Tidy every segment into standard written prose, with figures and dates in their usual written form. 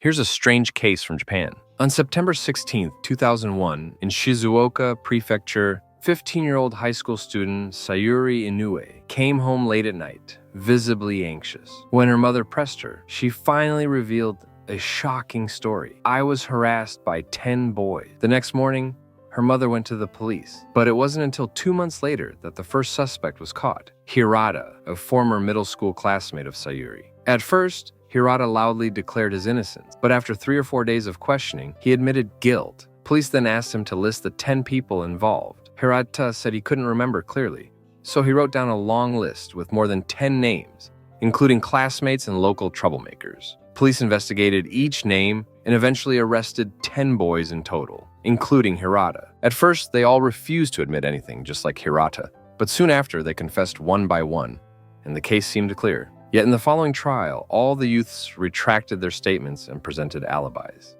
Here's a strange case from Japan. On September 16, 2001, in Shizuoka Prefecture, 15-year-old high school student Sayuri Inoue came home late at night, visibly anxious. When her mother pressed her, she finally revealed a shocking story. "I was harassed by 10 boys." The next morning, her mother went to the police, but it wasn't until 2 months later that the first suspect was caught, Hirata, a former middle school classmate of Sayuri. At first, Hirata loudly declared his innocence, but after 3 or 4 days of questioning, he admitted guilt. Police then asked him to list the 10 people involved. Hirata said he couldn't remember clearly, so he wrote down a long list with more than 10 names, including classmates and local troublemakers. Police investigated each name and eventually arrested 10 boys in total, including Hirata. At first, they all refused to admit anything, just like Hirata, but soon after, they confessed one by one, and the case seemed clear. Yet in the following trial, all the youths retracted their statements and presented alibis.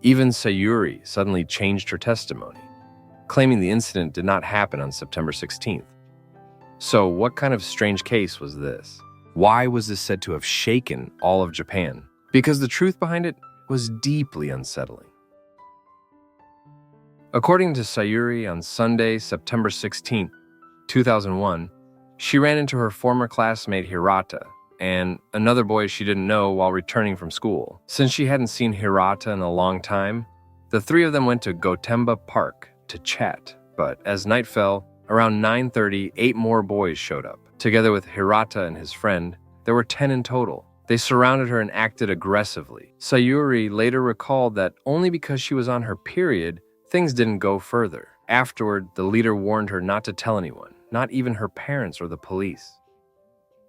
Even Sayuri suddenly changed her testimony, claiming the incident did not happen on September 16th. So what kind of strange case was this? Why was this said to have shaken all of Japan? Because the truth behind it was deeply unsettling. According to Sayuri, on Sunday, September 16, 2001, she ran into her former classmate Hirata and another boy she didn't know while returning from school. Since she hadn't seen Hirata in a long time, the three of them went to Gotemba Park to chat. But as night fell, around 9:30, 8 more boys showed up. Together with Hirata and his friend, there were 10 in total. They surrounded her and acted aggressively. Sayuri later recalled that only because she was on her period, things didn't go further. Afterward, the leader warned her not to tell anyone, not even her parents or the police.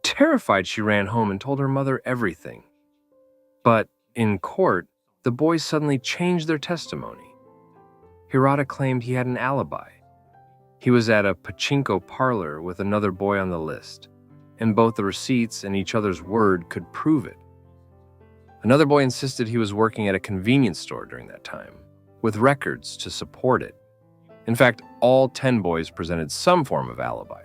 Terrified, she ran home and told her mother everything. But in court, the boys suddenly changed their testimony. Hirata claimed he had an alibi. He was at a pachinko parlor with another boy on the list, and both the receipts and each other's word could prove it. Another boy insisted he was working at a convenience store during that time, with records to support it. In fact, all 10 boys presented some form of alibi.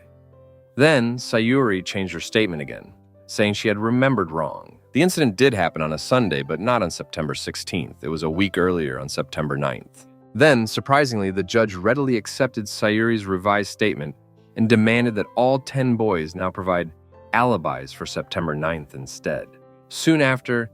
Then, Sayuri changed her statement again, saying she had remembered wrong. The incident did happen on a Sunday, but not on September 16th. It was a week earlier on September 9th. Then, surprisingly, the judge readily accepted Sayuri's revised statement and demanded that all 10 boys now provide alibis for September 9th instead. Soon after,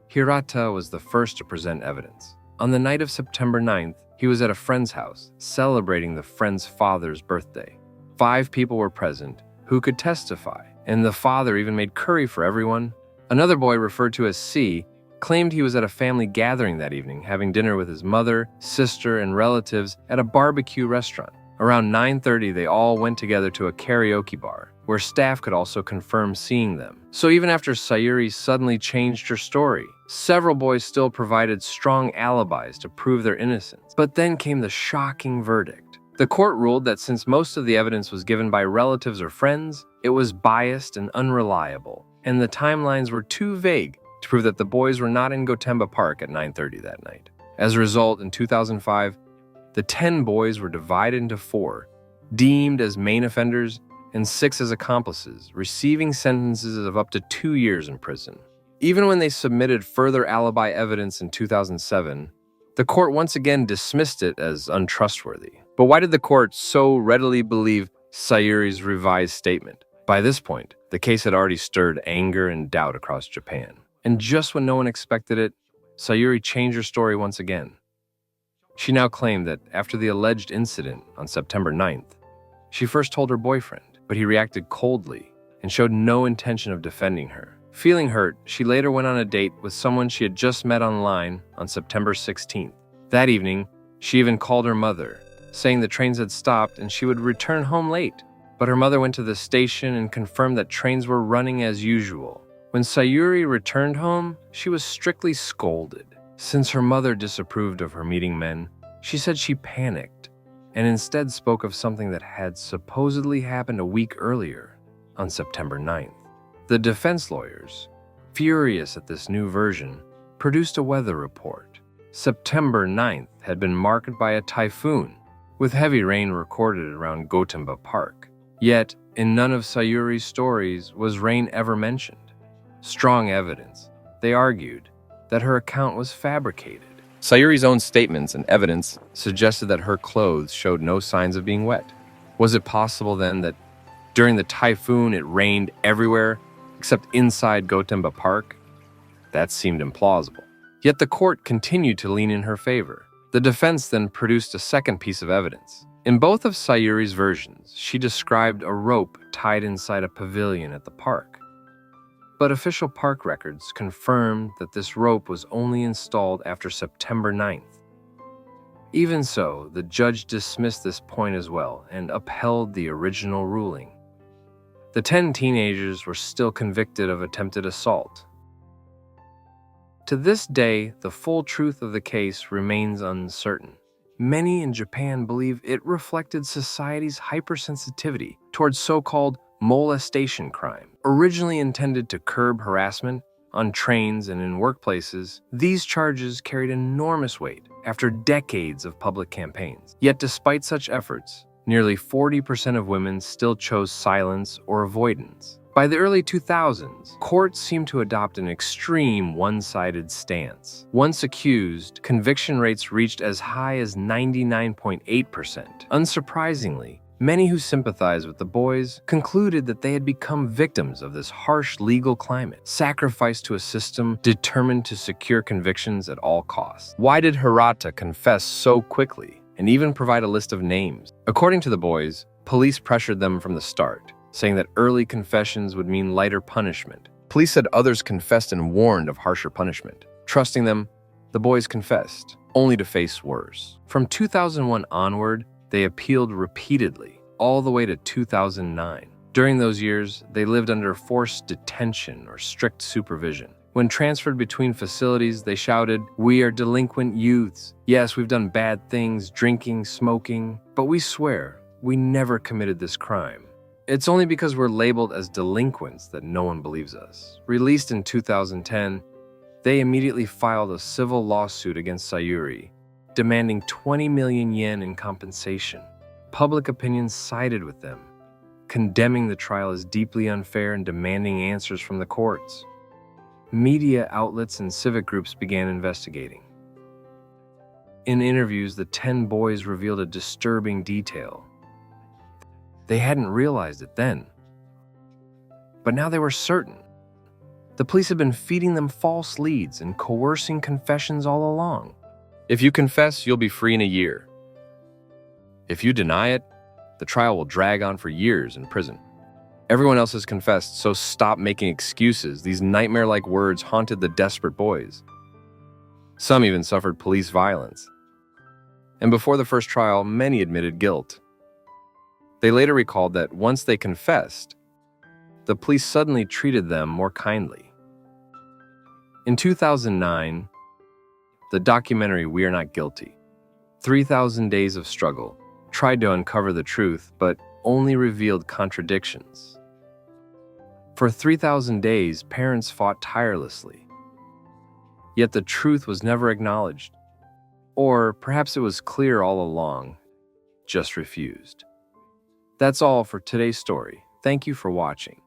Hirata was the first to present evidence. On the night of September 9th, he was at a friend's house, celebrating the friend's father's birthday. 5 people were present who could testify, and the father even made curry for everyone. Another boy, referred to as C, claimed he was at a family gathering that evening, having dinner with his mother, sister, and relatives at a barbecue restaurant. Around 9:30, they all went together to a karaoke bar, where staff could also confirm seeing them. So even after Sayuri suddenly changed her story, several boys still provided strong alibis to prove their innocence. But then came the shocking verdict. The court ruled that since most of the evidence was given by relatives or friends, it was biased and unreliable, and the timelines were too vague to prove that the boys were not in Gotemba Park at 9:30 that night. As a result, in 2005, the 10 boys were divided into 4, deemed as main offenders, and 6 as accomplices, receiving sentences of up to 2 years in prison. Even when they submitted further alibi evidence in 2007, the court once again dismissed it as untrustworthy. But why did the court so readily believe Sayuri's revised statement? By this point, the case had already stirred anger and doubt across Japan. And just when no one expected it, Sayuri changed her story once again. She now claimed that after the alleged incident on September 9th, she first told her boyfriend, but he reacted coldly and showed no intention of defending her. Feeling hurt, she later went on a date with someone she had just met online on September 16th. That evening, she even called her mother, saying the trains had stopped and she would return home late. But her mother went to the station and confirmed that trains were running as usual. When Sayuri returned home, she was strictly scolded. Since her mother disapproved of her meeting men, she said she panicked and instead spoke of something that had supposedly happened a week earlier on September 9th. The defense lawyers, furious at this new version, produced a weather report. September 9th had been marked by a typhoon, with heavy rain recorded around Gotemba Park. Yet, in none of Sayuri's stories was rain ever mentioned. Strong evidence They argued that her account was fabricated. Sayuri's own statements and evidence suggested that her clothes showed no signs of being wet. Was it possible then that during the typhoon it rained everywhere except inside Gotemba Park? That seemed implausible. Yet the court continued to lean in her favor. The defense then produced a second piece of evidence. In both of Sayuri's versions, she described a rope tied inside a pavilion at the park. But official park records confirmed that this rope was only installed after September 9th. Even so, the judge dismissed this point as well and upheld the original ruling. The 10 teenagers were still convicted of attempted assault. To this day, the full truth of the case remains uncertain. Many in Japan believe it reflected society's hypersensitivity towards so-called molestation crime. Originally intended to curb harassment on trains and in workplaces, these charges carried enormous weight after decades of public campaigns. Yet despite such efforts, nearly 40% of women still chose silence or avoidance. By the early 2000s, courts seemed to adopt an extreme one-sided stance. Once accused, conviction rates reached as high as 99.8%. Unsurprisingly, many who sympathized with the boys concluded that they had become victims of this harsh legal climate, sacrificed to a system determined to secure convictions at all costs. Why did Hirata confess so quickly and even provide a list of names? According to the boys, police pressured them from the start, saying that early confessions would mean lighter punishment. Police said others confessed and warned of harsher punishment. Trusting them, the boys confessed, only to face worse. From 2001 onward, they appealed repeatedly, all the way to 2009. During those years, they lived under forced detention or strict supervision. When transferred between facilities, they shouted, "We are delinquent youths. Yes, we've done bad things, drinking, smoking, but we swear we never committed this crime. It's only because we're labeled as delinquents that no one believes us." Released in 2010, they immediately filed a civil lawsuit against Sayuri, demanding 20 million yen in compensation. Public opinion sided with them, condemning the trial as deeply unfair and demanding answers from the courts. Media outlets and civic groups began investigating. In interviews, the 10 boys revealed a disturbing detail. They hadn't realized it then, but now they were certain. The police had been feeding them false leads and coercing confessions all along. If you confess, you'll be free in a year. If you deny it, the trial will drag on for years in prison. Everyone else has confessed, so stop making excuses. These nightmare-like words haunted the desperate boys. Some even suffered police violence. And before the first trial, many admitted guilt. They later recalled that once they confessed, the police suddenly treated them more kindly. In 2009, the documentary We Are Not Guilty, 3,000 Days of Struggle, tried to uncover the truth, but only revealed contradictions. For 3,000 days, parents fought tirelessly. Yet the truth was never acknowledged. Or perhaps it was clear all along, just refused. That's all for today's story. Thank you for watching.